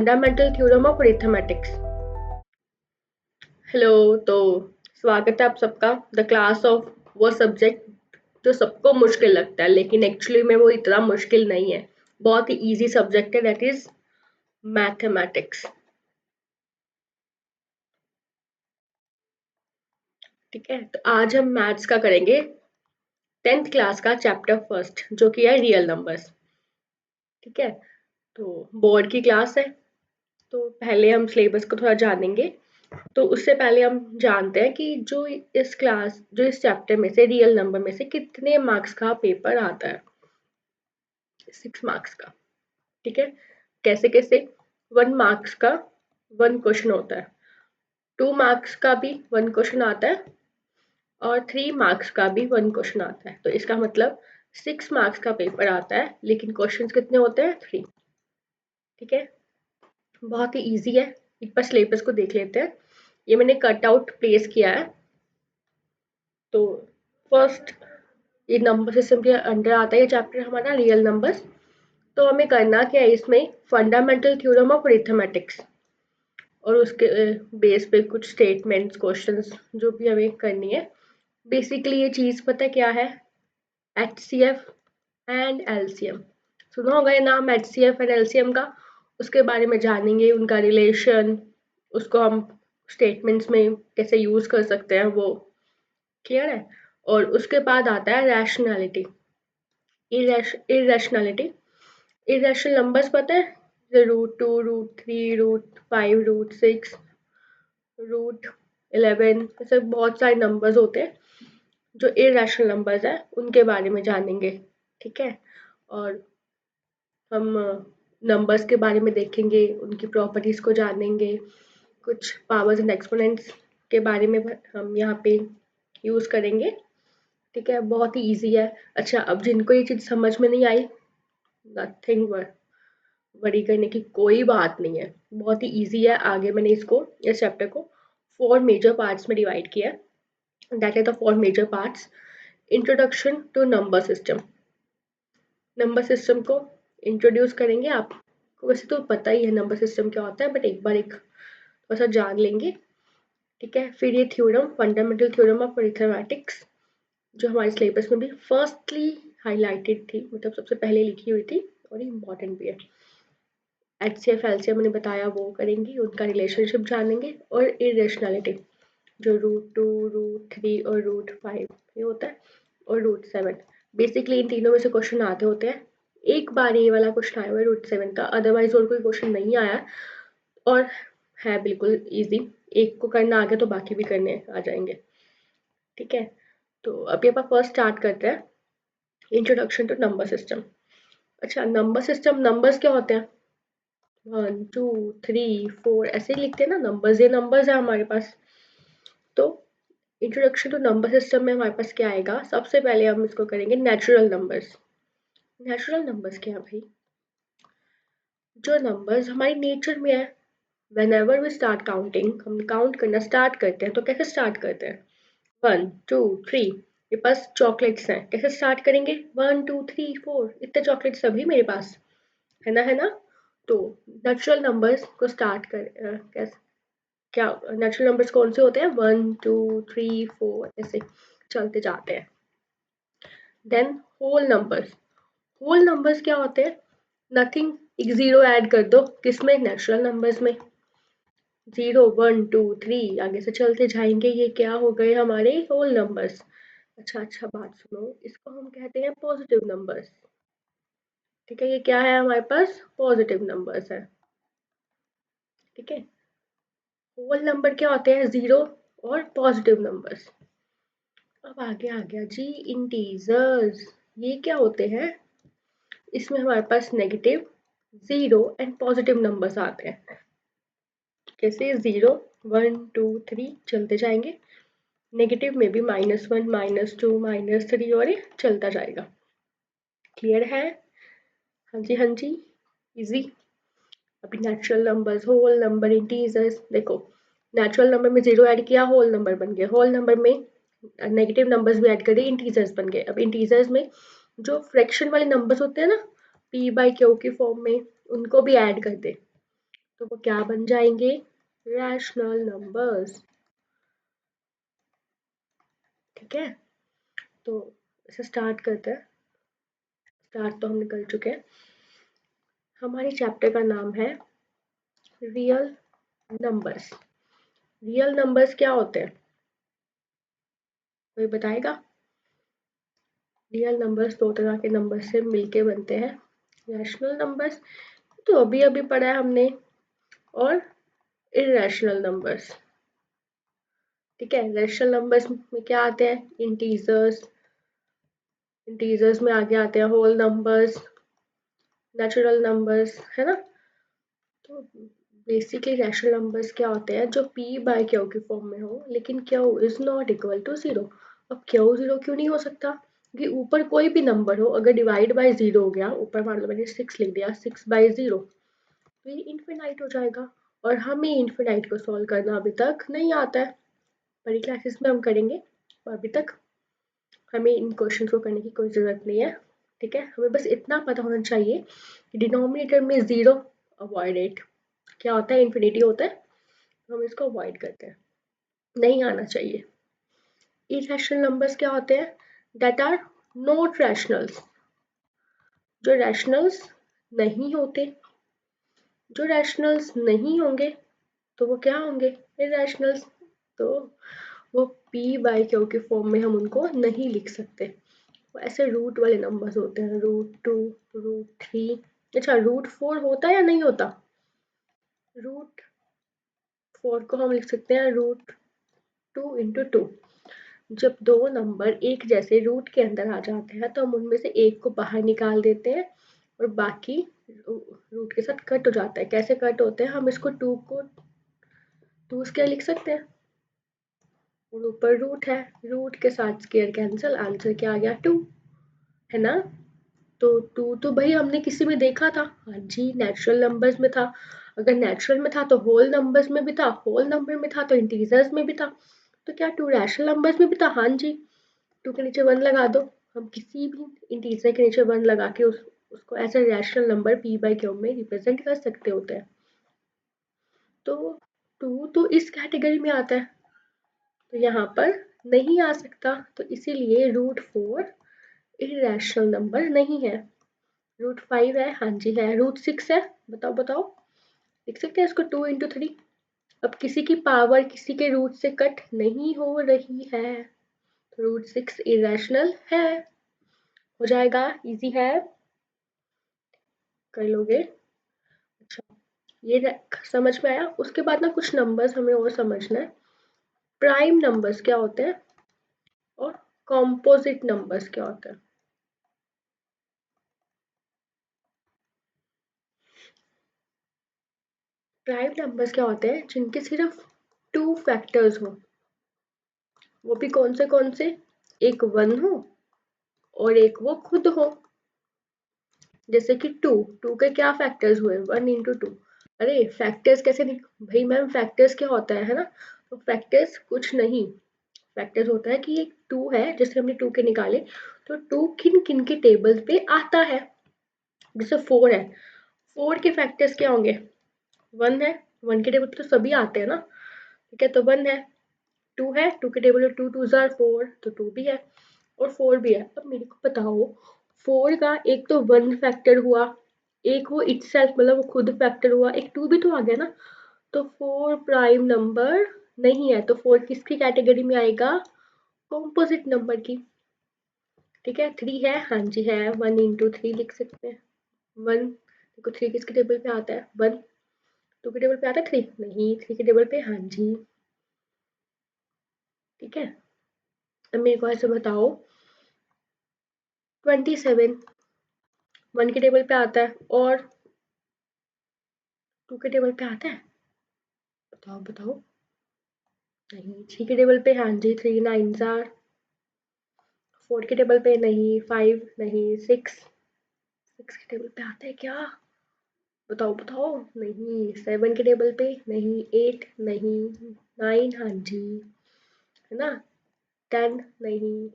Fundamental theorem of arithmetics. Hello, तो स्वागत है आप सबका द क्लास ऑफ वो सब्जेक्ट जो सबको मुश्किल लगता है, लेकिन एक्चुअली में वो इतना मुश्किल नहीं है। बहुत ही इजी सब्जेक्ट है, दैट इज मैथमेटिक्स। ठीक है, तो आज हम मैथ्स का करेंगे 10th क्लास का चैप्टर फर्स्ट, जो कि है रियल नंबर्स। ठीक है, तो बोर्ड की क्लास है, तो पहले हम सिलेबस को थोड़ा जानेंगे। तो उससे पहले हम जानते हैं कि जो इस चैप्टर में से रियल नंबर में से कितने मार्क्स का पेपर आता है। 6 मार्क्स का। ठीक है, कैसे कैसे 1 मार्क्स का 1 क्वेश्चन होता है, 2 मार्क्स का भी 1 क्वेश्चन आता है, और 3 मार्क्स का भी 1 क्वेश्चन आता है। तो इसका मतलब 6 मार्क्स का पेपर आता है, लेकिन क्वेश्चन कितने होते हैं? 3। ठीक है, बहुत ही ईजी है। एक बार सिलेबस को देख लेते हैं। ये मैंने कट आउट प्लेस किया है। तो फर्स्ट, ये नंबर सिस्टम के अंडर आता है ये चैप्टर हमारा, रियल नंबर्स। तो हमें करना क्या है इसमें? फंडामेंटल थ्योरम ऑफ अरिथमेटिक्स, और उसके बेस पे कुछ स्टेटमेंट्स, क्वेश्चंस जो भी हमें करनी है। बेसिकली ये चीज़ पता है क्या है? HCF and LCM। सुना होगा ये नाम, HCF एंड LCM का। उसके बारे में जानेंगे, उनका रिलेशन, उसको हम स्टेटमेंट्स में कैसे यूज़ कर सकते हैं, वो क्लियर है। और उसके बाद आता है रैशनैलिटी, इरेशनैलिटी। इरेशनल नंबर्स पता है? √2, √3, √5, √6, √11, ऐसे बहुत सारे नंबर्स होते हैं जो इरेशनल नंबर्स है, उनके बारे में जानेंगे। ठीक है, और हम नंबर्स के बारे में देखेंगे, उनकी प्रॉपर्टीज को जानेंगे, कुछ पावर्स एंड एक्सपोनेंट्स के बारे में हम यहाँ पे यूज़ करेंगे। ठीक है, बहुत ही इजी है। अच्छा, अब जिनको ये चीज़ समझ में नहीं आई, नथिंग वरी करने की कोई बात नहीं है, बहुत ही इजी है। आगे मैंने इस चैप्टर को 4 मेजर पार्ट्स में डिवाइड किया है। That is the 4 major parts. Introduction to number system, number system को इंट्रोड्यूस करेंगे। आपको वैसे तो पता ही है नंबर सिस्टम क्या होता है, बट एक बार थोड़ा सा जान लेंगे। ठीक है, फिर ये theorem, fundamental theorem of arithmetics, जो हमारे सिलेबस में भी फर्स्टली हाईलाइटेड थी, मतलब सबसे पहले लिखी हुई थी, और इम्पॉर्टेंट भी है। HCF LCM मैंने बताया, वो करेंगी, उनका रिलेशनशिप जानेंगे, और इरेशनैलिटी जो √2, √3 और √5 ये होता है, और √7। बेसिकली इन तीनों में से क्वेश्चन आते होते हैं। एक बार ये वाला क्वेश्चन आया हुआ है √7 का, अदरवाइज और कोई क्वेश्चन नहीं आया, और है बिल्कुल इजी। एक को करना आ गया तो बाकी भी करने आ जाएंगे। ठीक है, तो अभी अपन फर्स्ट स्टार्ट करते हैं, इंट्रोडक्शन टू नंबर सिस्टम। अच्छा, नंबर सिस्टम, नंबर्स क्या होते हैं? 1, 2, 3, 4 ऐसे ही लिखते हैं ना नंबर्स, ये नंबर्स है हमारे पास। तो इंट्रोडक्शन टू नंबर सिस्टम में हमारे पास क्या आएगा? सबसे पहले हम इसको करेंगे नेचुरल नंबर्स। नेचुरल नंबर्स क्या है भाई? जो नंबर्स हमारी नेचर में है। whenever we start counting, हम काउंट करना स्टार्ट करते हैं तो कैसे स्टार्ट करते हैं? 1, 2, 3। मेरे पास चॉकलेट्स हैं, कैसे स्टार्ट करेंगे? 1, 2, 3, 4, इतने चॉकलेट्स सभी मेरे पास है ना, है ना। तो नेचुरल नंबर्स को स्टार्ट कर कैसे, क्या नेचुरल नंबर्स कौन से होते हैं? 1, 2, 3, 4 ऐसे चलते जाते हैं। Then whole numbers, whole numbers क्या होते हैं? नथिंग, एक जीरो ऐड कर दो, किसमें? नेचुरल नंबर्स में। 0, 1, 2, 3 आगे से चलते जाएंगे, ये क्या हो गए? हमारे होल नंबर्स। अच्छा अच्छा, बात सुनो, इसको हम कहते हैं पॉजिटिव नंबर्स। ठीक है, ये क्या है हमारे पास? पॉजिटिव नंबर्स है। ठीक है, होल नंबर क्या होते हैं? 0 और पॉजिटिव नंबर्स। अब आगे आ गया जी इंटीजर्स, ये क्या होते हैं? इसमें हमारे पास नेगेटिव, 0 एंड पॉजिटिव नंबर्स आते हैं। कैसे? 0, 1, 2, 3 चलते जाएंगे, नेगेटिव में भी -1, -2, -3 और ये चलता जाएगा। क्लियर है? हाँ जी, हाँ जी, इजी। अभी natural numbers, whole number, integers. देखो, नेचुरल नंबर में 0 ऐड किया, होल नंबर बन गए। होल नंबर में नेगेटिव नंबर्स भी ऐड कर दिए, इंटीजर्स बन गए। अब इंटीजर्स में जो फ्रैक्शन वाले नंबर्स होते हैं ना, p/q की फॉर्म में, उनको भी ऐड कर दे वो क्या बन जाएंगे? Rational numbers. ठीक है, तो इसे स्टार्ट करते हैं। स्टार्ट तो हमने कर चुके हैं। हमारे चैप्टर का नाम है रियल नंबर्स। रियल नंबर्स क्या होते हैं, कोई बताएगा? रियल नंबर्स दो तरह के नंबर से मिलके बनते हैं, रैशनल नंबर्स तो अभी अभी पढ़ा है हमने, और इरेशनल नंबर्स। ठीक है, रैशनल नंबर्स में क्या आते हैं? इंटीजर्स। इंटीजर्स में आगे आते हैं होल नंबर्स, नेचुरल नंबर्स, है ना। तो बेसिकली रैशनल नंबर्स क्या होते हैं? जो p बाय क्यू की फॉर्म में हो, लेकिन q is not equal to 0। अब q 0 क्यों नहीं हो सकता? कि ऊपर कोई भी नंबर हो, अगर डिवाइड बाय 0 हो गया, ऊपर मान लो मैंने 6 लिख दिया, 6 बाय 0, तो ये इनफिनाइट हो जाएगा। और हमें इनफिनाइट को सॉल्व करना अभी तक नहीं आता है, बड़ी क्लासेस में हम करेंगे, और अभी तक हमें इन क्वेश्चन को करने की कोई ज़रूरत नहीं है। ठीक है, हमें बस इतना पता होना चाहिए कि डिनोमिनेटर में 0 अवॉइड इट। क्या होता है? इन्फिनिटी होता है, तो हम इसको अवॉइड करते हैं, नहीं आना चाहिए। इरेशनल नंबर्स क्या होते हैं? That are not rationals. जो रैशनल्स नहीं होते, जो रैशनल्स नहीं होंगे, तो वो क्या होंगे? इरेशनल्स। तो वो p बाय क्यू के फॉर्म में हम उनको नहीं लिख सकते। वो ऐसे रूट वाले नंबर्स होते हैं, √2, √3। अच्छा, √4 होता है या नहीं होता? √4 को हम लिख सकते हैं √2 × 2। जब दो नंबर एक जैसे रूट के अंदर आ जाते हैं, तो हम उनमें से एक को बाहर निकाल देते हैं, और बाकी रूट के साथ कट हो जाता है। कैसे कट होते हैं? हम इसको 2 को 2 स्क्वायर लिख सकते हैं, और ऊपर रूट है, रूट के साथ स्क्वायर कैंसिल, आंसर क्या आ गया? 2, है ना। तो 2 तो भाई हमने किसी में देखा था, हाँ जी, नेचुरल नंबर्स में था। अगर नेचुरल में था तो होल नंबर्स में भी था, होल नंबर में था तो इंटीजर्स में भी था। तो क्या 2 रैशनल नंबर्स में भी था? हाँ जी। 2 के नीचे 1 लगा दो, हम किसी भी इंटीजर के नीचे 1 लगा के उसको as a rational number p by q में रिप्रेजेंट कर सकते होते हैं। तो 2 तो इस कैटेगरी में आता है, तो यहाँ पर नहीं आ सकता, तो इसीलिए √4 इरेशनल नंबर नहीं है। √5 है, हाँ जी है। √6 है, बताओ बताओ, लिख सकते हैं इसको 2 × 3। अब किसी की पावर किसी के रूट से कट नहीं हो रही है, तो √6 इरेशनल है। हो जाएगा, इजी है, कर लोगे। अच्छा, ये समझ में आया। उसके बाद ना कुछ नंबर्स हमें और समझना है। प्राइम नंबर्स क्या होते हैं, और कॉम्पोजिट नंबर्स क्या होते हैं। प्राइम नंबर्स क्या होते हैं? जिनके सिर्फ 2 फैक्टर्स हो, वो भी कौन से? एक 1 हो, और एक वो खुद हो। जैसे कि 2 के क्या फैक्टर्स हुए? 1 × 2। अरे फैक्टर्स कैसे भाई मैम, फैक्टर्स क्या होता है ना। तो फैक्टर्स कुछ नहीं, फैक्टर्स होता है कि एक 2 है, जैसे हमने 2 के निकाले, तो 2 किन किन के टेबल पे आता है। जैसे 4 है, 4 के फैक्टर्स क्या होंगे? 1 है, 1 के टेबल पे तो सभी आते हैं ना। ठीक है, तो 1 है। 2 है, 2 के टेबल पे 2 2 जार 4, तो 2 भी है, और 4 भी है। अब मेरे को बताओ, 4 का एक तो 1 फैक्टर हुआ, एक वो इटसेल्फ मतलब वो खुद फैक्टर हुआ, एक 2 भी तो आ गया ना। तो 4 प्राइम नंबर नहीं है, तो 4 किसकी कैटेगरी में आएगा? कॉम्पोजिट नंबर की। ठीक है, 3 है, हाँ जी है, 1 × 3 लिख सकते हैं। 1 देखो, 3 किसके टेबल पे आता है? 1। 2 के टेबल पे आता है 3? नहीं, 3 के टेबल पे, हाँ जी। ठीक है, अब मेरे को ऐसे बताओ, 27 1 के टेबल पे आता है, और 2 के टेबल पे आता है? बताओ बताओ। नहीं, 3 के टेबल पे, हाँ जी, 3 9 जार। 4 के टेबल पे नहीं, 5 नहीं, 6 के टेबल पे आता है क्या? बताओ बताओ। नहीं, 7 के टेबल पे नहीं, 8 नहीं, 9 हाँ जी, है ना, 10 नहीं,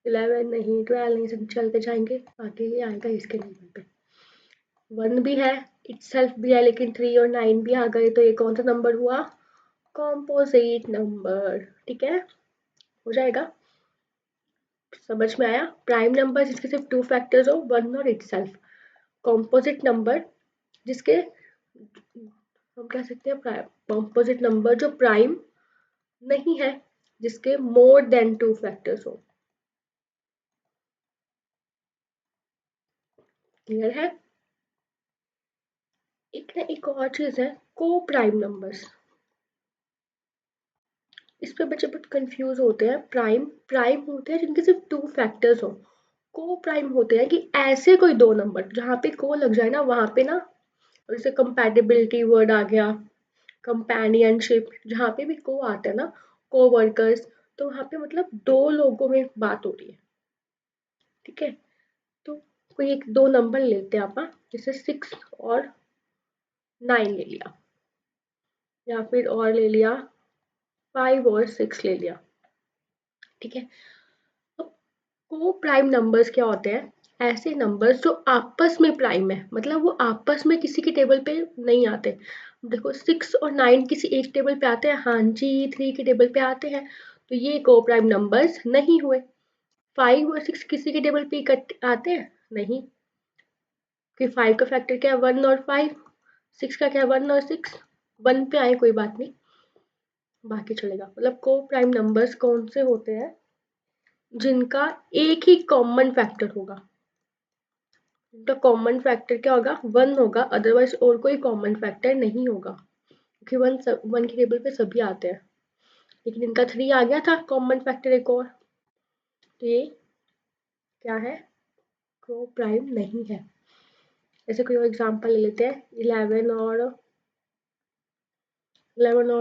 11 नहीं, 12 नहीं, सब चलते जाएंगे, आगे ये आएगा इसके टेबल पे। 1 भी है, इटसेल्फ भी है, लेकिन 3 और 9 भी आ गए, तो ये कौन सा नंबर हुआ? Composite number. ठीक है, हो जाएगा, समझ में आया? प्राइम नंबर जिसके सिर्फ 2 फैक्टर्स हो, 1 और इटसेल्फ। कॉम्पोजिट नंबर जिसके, हम कह सकते हैं कॉम्पोजिट नंबर जो प्राइम नहीं है, जिसके मोर देन 2 फैक्टर्स हो। क्लियर है? एक और चीज है, को प्राइम नंबर्स। इस पे बच्चे बहुत कंफ्यूज होते हैं। प्राइम प्राइम होते हैं जिनके सिर्फ 2 फैक्टर्स हो। को प्राइम होते हैं कि ऐसे कोई 2 नंबर जहाँ पे को लग जाए ना, वहां पे ना, जैसे कंपैटिबिलिटी वर्ड आ गया, कंपेनियनशिप, जहाँ पे भी को आता है ना, को वर्कर्स, तो वहां पे मतलब 2 लोगों में बात हो रही है। ठीक है, तो कोई एक 2 नंबर लेते हैं आप, जैसे 6 और 9 ले लिया, या फिर और ले लिया 5 और 6 ले लिया। ठीक है, तो को प्राइम नंबर्स क्या होते हैं? ऐसे नंबर्स जो आपस में प्राइम है, मतलब वो आपस में किसी के टेबल पे नहीं आते। देखो 6 और 9 किसी एक टेबल पे आते हैं, हाँ जी 3 के टेबल पे आते हैं, तो ये को प्राइम नंबर्स नहीं हुए। 5 और 6 किसी के टेबल पे इकट्ठे आते हैं? नहीं, कि 5 का फैक्टर क्या है? 1 और 5, 6 का क्या है? 1 और 6, 1 पे आए कोई बात नहीं, बाकी चलेगा। मतलब को प्राइम नंबर्स कौन से होते हैं? जिनका एक ही कॉमन फैक्टर होगा। इनका कॉमन फैक्टर क्या होगा? 1 होगा, अदरवाइज और कोई कॉमन फैक्टर नहीं होगा, क्योंकि 1 के टेबल पे सभी आते हैं। लेकिन इनका 3 आ गया था कॉमन फैक्टर एक और, तो ये क्या है? को प्राइम नहीं है। जैसे कोई और एग्जांपल ले लेते हैं, 11 और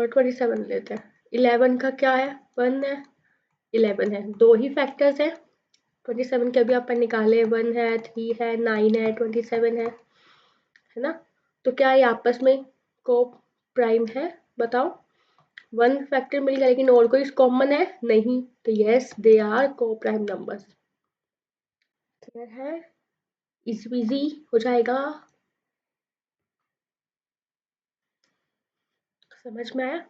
27 लेते हैं। 11 का क्या है? 1 है, 11 है, 2 ही फैक्टर्स है। 27 के अभी अपन निकाले, 1 है, 3 है, 9 है, 27 है ना? तो क्या ये आपस में को प्राइम है? बताओ। 1 फैक्टर मिल गया, लेकिन और कोई कॉमन है नहीं, तो यस दे आर को प्राइम नंबर्स। क्लियर है? इजी इजी हो जाएगा, समझ में आया?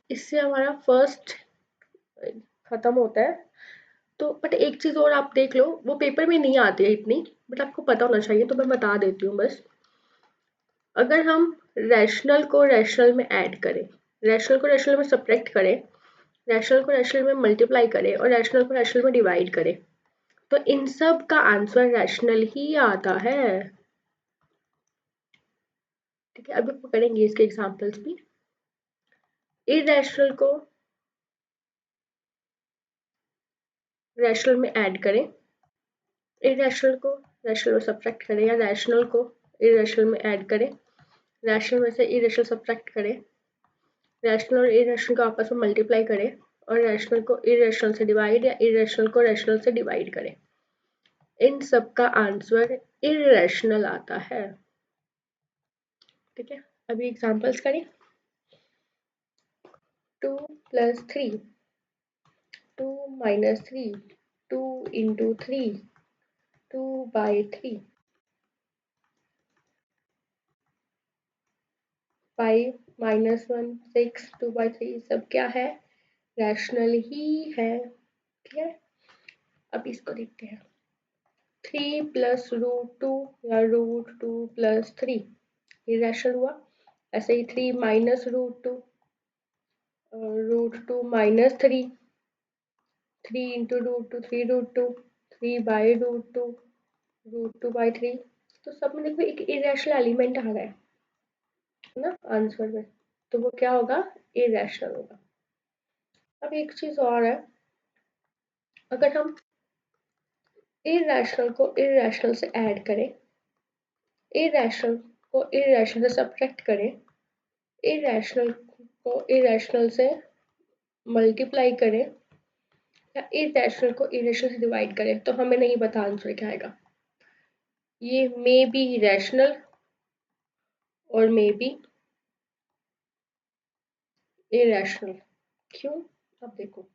इससे हमारा फर्स्ट खत्म होता है। तो बट एक चीज और आप देख लो, वो पेपर में नहीं आती है इतनी, बट आपको पता होना चाहिए, तो मैं बता देती हूँ बस। अगर हम रैशनल को रैशनल में ऐड करें, रैशनल को रैशनल में सब्ट्रैक्ट करें, रैशनल को रैशनल में मल्टीप्लाई करें और रैशनल को रैशनल में डिवाइड करें, तो इन सब का आंसर रैशनल ही आता है। ठीक है, अभी हम करेंगे इसके एग्जांपल्स भी। इरैशनल को रैशनल में ऐड करें, इरैशनल को रैशनल में सब्ट्रैक्ट करें, या रैशनल को इरैशनल में ऐड करें, रैशनल में से इरेशनल सब्ट्रैक्ट करें, रैशनल और इरेशनल को आपस में मल्टीप्लाई करें, और रैशनल को इरेशनल से डिवाइड या इरेशनल को रैशनल से डिवाइड करें, इन सब का आंसर इरेशनल आता है। ठीक है, अभी एग्जांपल्स करें। 2 + 3, 2 - 3, 2 × 3, 2/3, 5 - 1, 6, 2/3, सब क्या है? रैशनल ही है। ठीक है, अब इसको देखते हैं। 3 + √2 या √2 + 3, ये रैशनल हुआ। ऐसे ही 3 - √2, √2 - 3, 3 × √2, 3√2, 3/√2, √2/3, तो सब में देखो एक इरेशनल एलिमेंट आ रहा है ना आंसर में, तो वो क्या होगा? इरेशनल होगा। अब एक चीज और है, अगर हम इरेशनल को इरेशनल से ऐड करें, इरेशनल को इरेशनल से सब्ट्रैक्ट करें, इरेशनल को इरेशनल से मल्टीप्लाई करें, या इरेशनल को इरेशनल से डिवाइड करें, तो हमें नहीं पता आंसर क्या आएगा। ये मे बी रैशनल और मे बी इरेशनल। क्यों? अब देखो,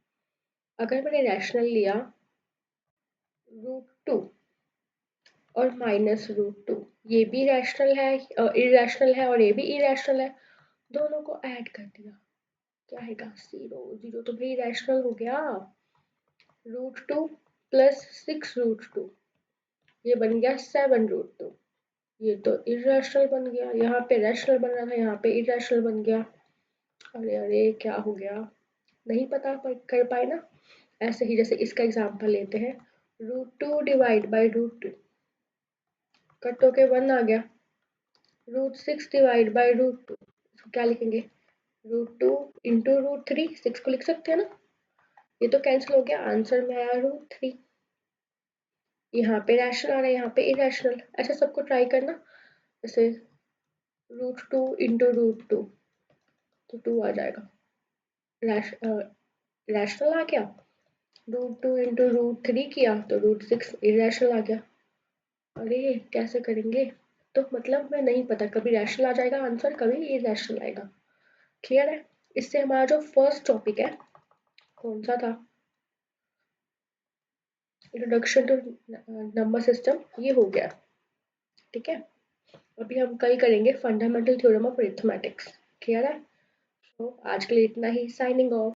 अगर मैंने रैशनल लिया √2 और -√2, ये भी रैशनल है, इरेशनल है, और ये भी इरेशनल है, दोनों को ऐड कर दिया, क्या आएगा 0, 0 तो भाई रैशनल हो गया। √2 + 6√2, ये बन गया 7√2, ये तो इरेशनल बन गया, यहाँ पे रैशनल बन रहा था, यहाँ पे इरेशनल बन गया। अरे अरे क्या हो गया, नहीं पता कर पाए ना। ऐसे ही जैसे इसका एग्जांपल लेते हैं, √2 डिवाइड बाई √2, कट होके 1 आ गया। √6 डिवाइड बाई √2, इसको क्या लिखेंगे, √2 इंटू √3, 6 को लिख सकते हैं ना, ये तो कैंसिल हो गया, आंसर में आया √3। यहाँ पे रैशनल आ रहा है, यहाँ पे इरेशनल, ऐसे सबको ट्राई करना। जैसे √2 इंटू √2 तो 2 आ जाएगा, रैशनल आ गया। √2 इंटू √3 किया तो √6 इरेशनल आ गया। अरे कैसे करेंगे, तो मतलब में नहीं पता, कभी रैशनल आ जाएगा आंसर, कभी इरेशनल आएगा। क्लियर है। इससे हमारा जो फर्स्ट टॉपिक है, कौन सा था, इंट्रोडक्शन टू नंबर सिस्टम, ये हो गया। ठीक है, अभी हम कल करेंगे fundamental theorem of arithmetics. Clear है। तो आज के लिए इतना ही, साइनिंग ऑफ।